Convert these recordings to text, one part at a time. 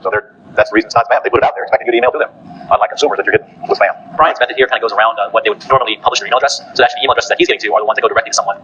So that's the reason it's not spam. They put it out there expecting you to email to them, unlike consumers that you're hitting with spam. Brian's method here kind of goes around what they would normally publish in your email address. So actually, email addresses that he's getting to are the ones that go directly to someone.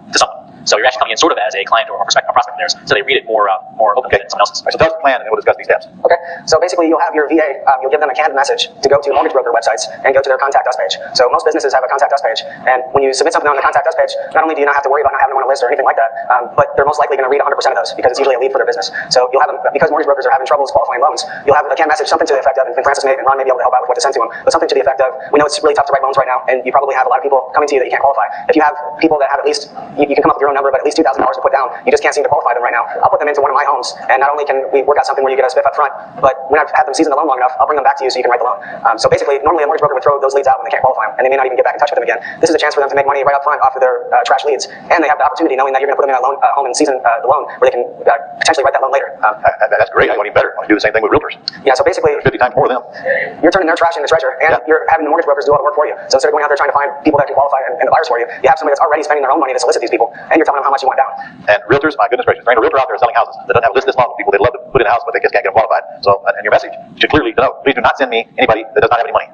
So you're actually coming in sort of as a client or a prospect of theirs. So they read it more openly than someone else's. Right, so tell us the plan, and then we'll discuss these steps. Okay. So basically, you'll have your VA. You'll give them a canned message to go to mortgage broker websites and go to their contact us page. So most businesses have a contact us page, and when you submit something on the contact us page, not only do you not have to worry about not having them on a list or anything like that, but they're most likely going to read 100% of those because it's usually a lead for their business. So you'll have them, because mortgage brokers are having troubles qualifying loans, you'll have a canned message, something to the effect of, and Francis and Ron may be able to help out with what to send to them, but something to the effect of, we know it's really tough to write loans right now, and you probably have a lot of people coming to you that you can't qualify. If you have people that have at least, you can come up with your own number, but at least $2,000 to put down, you just can't seem to qualify them right now. I'll put them into one of my homes, and not only can we work out something where you get a spiff up front, but when I've had them season the loan long enough, I'll bring them back to you so you can write the loan. So basically, normally a mortgage broker would throw those leads out when they can't qualify them, and they may not even get back in touch with them again. This is a chance for them to make money right up front off of their trash leads, and they have the opportunity, knowing that you're going to put them in a home and season the loan, where they can potentially write that loan later. That's great. I want even better. I want to do the same thing with realtors. Yeah, so basically, 50 times more of them. You're turning their trash into treasure, and you're having the mortgage brokers do all the work for you. So instead of going out there trying to find people that can qualify and the buyers for you, you have somebody that's already spending their own money to solicit these people, and you're telling them how much you want down. And realtors, my goodness gracious, there ain't a realtor out there selling houses that doesn't have a list this long of people they'd love to put in a house, but they just can't get them qualified. So, and your message should clearly denote, please do not send me anybody that does not have any money.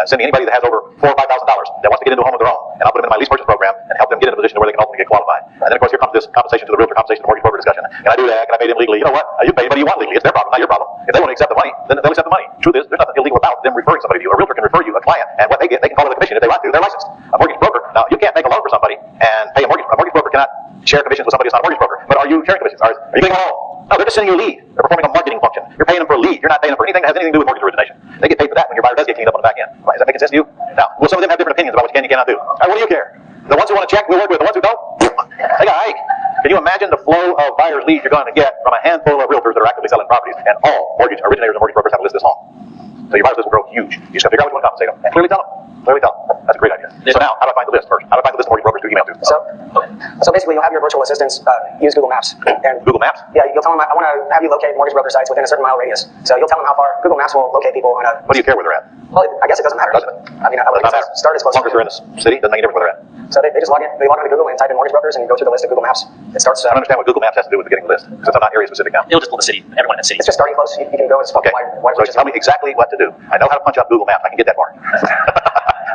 Send me anybody that has over $4,000 or $5,000 that wants to get into a home of their own, and I'll put them in my lease purchase program and help them get in a position where they can ultimately get qualified. And then, of course, here comes this compensation to the realtor, compensation to the mortgage broker discussion. Can I do that? Can I pay them legally? You know what? You pay anybody you want legally. It's their problem, not your problem. If they want to accept the money, then they'll accept the money. The truth is, there's nothing illegal about them referring somebody to you. A realtor can refer you a client, and what they get, they can call it a commission if they want to. They're licensed. A mortgage broker, now you can't make a loan for somebody and pay a mortgage broker cannot share commissions with somebody who's not a mortgage broker. But are you sharing commissions? Are you getting them all? No, they're just sending you a lead. They're performing a marketing function. You're paying them for a lead. You're not paying them for anything that has anything to do with mortgage origination. They get paid for that when your buyer does get cleaned up on the back end. Right, does that make sense to you? Now, will some of them have different opinions about what you can and cannot do? All right, what do you care? The ones who want to check, we'll work with. The ones who don't, they got a hike. Can you imagine the flow of buyers leads you're going to get from a handful of realtors that are actively selling properties, and all mortgage originators and mortgage brokers have a list this long? So your buyers list will grow huge. You just got to figure out what you want to compensate them, and clearly tell them. That's a great idea. So now, how do I find the list first? How do I find the list of mortgage brokers to email to? So basically, you'll have your virtual assistants use Google Maps. And Google Maps? Yeah, you'll tell them, I want to have you locate mortgage broker sites within a certain mile radius. So you'll tell them how far. Google Maps will locate people on a... What do you care where they're at? Well, I guess it doesn't matter. Doesn't it? I mean, I would start as close as long as they're in the city, doesn't make any difference where they're at. So they just log into Google and type in mortgage brokers and go through the list of Google Maps. It starts... I don't understand what Google Maps has to do with getting the list, because I'm not area specific now. It'll just pull the city, everyone in the city. It's just starting close. You can go as far. Okay, so tell me exactly what to do. I know how to punch up Google Maps. I can get that far.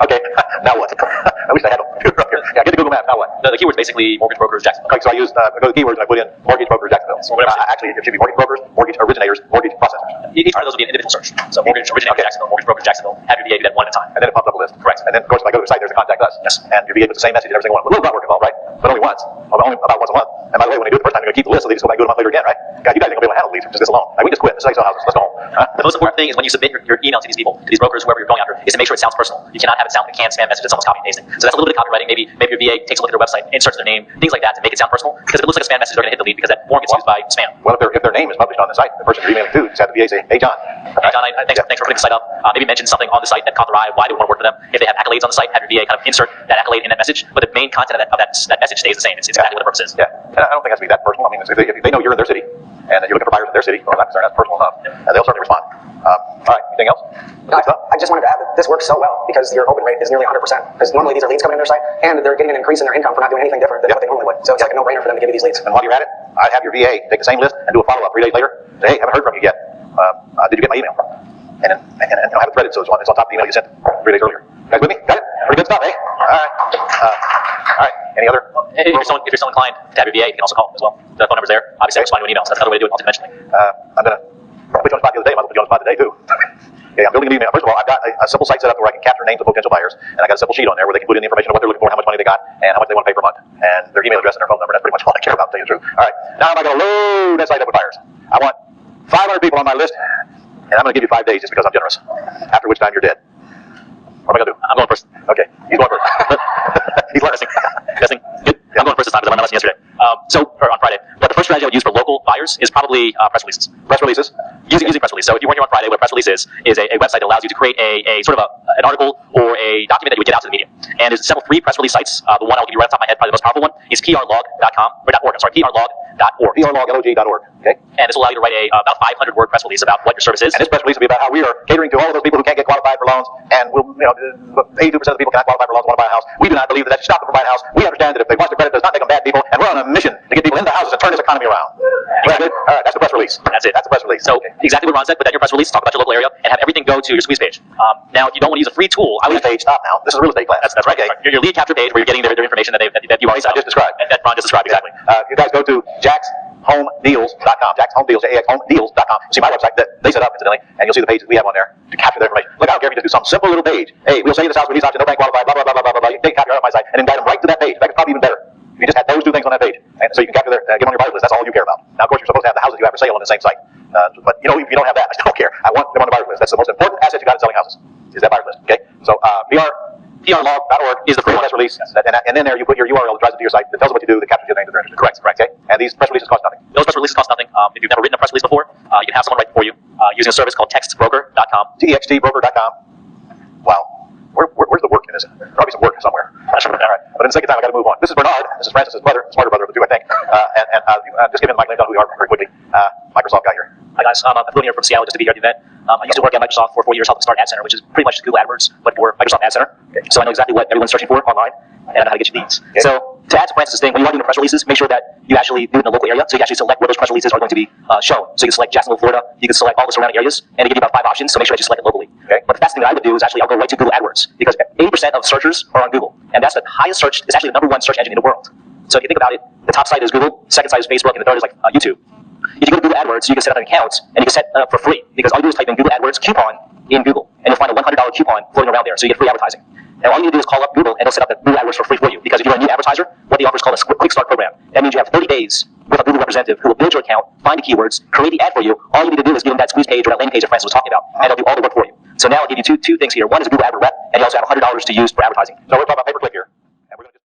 Okay, now what? I wish I had a computer up here. Yeah, get to Google Maps, now what? The keyword's basically mortgage brokers Jacksonville. Okay, so I go to keywords and I put in mortgage brokers Jacksonville. Actually, it should be mortgage brokers, mortgage originators, mortgage processors. Each one of those will be an individual search. So mortgage originator Jacksonville, mortgage brokers Jacksonville, have your VA do that one at a time. And then it pops up a list. Correct. And then, of course, if I go to the site, there's a contact us. Yes. And your VA puts the same message in every single one. With a little grunt work involved, right? But only once. Only about once a month. And by the way, when they do it the first time, they're going to keep the list, so they just go back and do it a month later again, right? God, you guys ain't going to be able to handle leads from just this alone. Like, we just quit. Let's sell houses. Let's go home. Huh? The most important thing is when you submit your email to these people, to these brokers, whoever you're going after, is to make sure it sounds personal. You cannot have it sound like a canned spam message that someone's copying and pasting. So that's a little bit of copywriting. Maybe your VA takes a look at their website, inserts their name, things like that to make it sound personal. Because if it looks like a spam message, they're going to hit the lead because that form gets used by spam. Well, if their name is published on the site, the person you're emailing to just have the VA say, hey, John. Hey, John, thanks for putting the site up. Maybe mention something on the site that caught their eye, why they want to work for them. If they have accolades on the site, have your VA kind of insert that accolade in that message. But the main content of that message stays the same. It's exactly what the purpose is. Yeah, and I don't think it has to be that personal. I mean, if they know you're in their city and that you're looking for buyers in their city, well, I'm not concerned, that's personal enough. And they'll certainly respond. All right, anything else? No, I just wanted to add that this works so well because your open rate is nearly 100%. Because normally these are leads coming in their site, and they're getting an increase in their income for not doing anything different than what they normally would. So it's like a no-brainer for them to give you these leads. And while you're at it, I'd have your VA take the same list and do a follow-up 3 days later. Say, hey, haven't heard from you yet. Did you get my email? And I'll have it threaded so it's on top of the email you sent 3 days earlier. You guys with me? Got it? Pretty good stuff, eh? All right. Any other? If you're someone inclined to have your VA, you can also call as well. The phone number's there. Obviously, I'll respond to an email. So that's another way to do it multidimensionally. I'm going to put you on the spot the other day. I might put you on the spot today, too. Okay, I'm building an email. First of all, I've got a simple site set up where I can capture names of potential buyers, and I got a simple sheet on there where they can put in the information of what they're looking for, how much money they got, and how much they want to pay per month, and their email address and their phone number. That's pretty much all I care about, to tell you the truth. All right, now I'm going to load that site up with buyers. I want 500 people on my list, and I'm going to give you 5 days just because I'm generous. After which time you're dead. What am I going to do? I'm going first. Okay, he's going first. He's learning. Testing. Good. Yeah. I'm going first this time because I learned my lesson yesterday. Or on Friday. But the first strategy I would use for local buyers is probably press releases. Press releases? Using press release. So if you weren't here on Friday, what a press release is a website that allows you to create a sort of an article or a document that you would get out to the media. And there's several free press release sites. The one I'll give you right off the top of my head, probably the most powerful one, is prlog.com, or .org, I'm sorry, prlog.org. prlog.org. Okay. And this will allow you to write about 500 word press release about what your service is. And this press release will be about how we are catering to all of those people who can't get qualified for loans, and 82% of the people cannot qualify for loans and want to buy a house. We do not believe that should stop them from buying a house. We understand that if they watch their credit does not make them bad people, and we're on a mission to get people into houses and turn this economy around. All right, that's the press release. That's it. That's the press release. So Okay. exactly what Ron said, put that in your press release, talk about your local area, and have everything go to your squeeze page. Now, if you don't want to use a free tool, I would Page, stop now. This is a real estate class. That's right. Okay. Your lead capture page where you're getting their information that you already I just described. That Ron just described, exactly. You guys go to jackshomedeals.com, jackshomedeals, see my website that they set up, incidentally, and you'll see the page that we have on there to capture the information. Look, I don't care if you just do some simple little page. Hey, we'll sell you this house with these options, no bank qualified, blah, blah, blah, blah, blah, blah. You can take a copy right off my site and then guide them right to that page. In fact, it's probably even better. If you just had those two things on that page. And so you can capture their, get them on your buyers list. That's all you care about. Now, of course, you're supposed to have the houses you have for sale on the same site. But, you know, if you don't have that, I still don't care. I want them on the buyers list. That's the most important asset you got in selling houses, is that buyers list. Okay? So, PRlog.org is the free press release. And then there you put your URL that drives it to your site that tells them what you do, that captures your name, that they're interested. Correct. Okay? And these press releases cost nothing. Those press releases cost nothing. If you've never written a press release before, you can have someone write it for you using a service called textbroker.com. TXTbroker.com. Wow. Where's the work in this? Probably some work somewhere. All right. But in the second time, I got to move on. This is Bernard. This is Francis's brother, smarter brother of the two, I think. Just give him Mike Lincoln, who we are very quickly. Microsoft guy here. Hi guys, I'm flew in here from Seattle just to be here at the event. I used to work at Microsoft for 4 years, helping start Ad Center, which is pretty much Google AdWords, but for Microsoft Ad Center. So I know exactly what everyone's searching for online, and I know how to get you leads. Okay. So to add to Francis' thing, when you are doing the press releases, make sure that you actually do it in the local area. So you actually select where those press releases are going to be shown. So you can select Jacksonville, Florida. You can select all the surrounding areas, and they give you about 5 options. So make sure that you select it locally. Okay. But the best thing that I would do is actually I'll go right to Google AdWords because 80% of searchers are on Google, and that's the highest search. It's actually the #1 search engine in the world. So if you think about it, the top site is Google, second site is Facebook, and the third is like YouTube. If you go to Google AdWords, you can set up an account, and you can set it up for free, because all you do is type in Google AdWords coupon in Google, and you'll find a $100 coupon floating around there, so you get free advertising. And all you need to do is call up Google, and they'll set up the Google AdWords for free for you, because if you're a new advertiser, what they offer is called a Quick Start program. That means you have 30 days with a Google representative who will build your account, find the keywords, create the ad for you. All you need to do is give them that squeeze page or that landing page that Francis was talking about, and they'll do all the work for you. So now I'll give you two things here. One is a Google Ad Rep, and you also have $100 to use for advertising. So we're talking about pay-per-click here.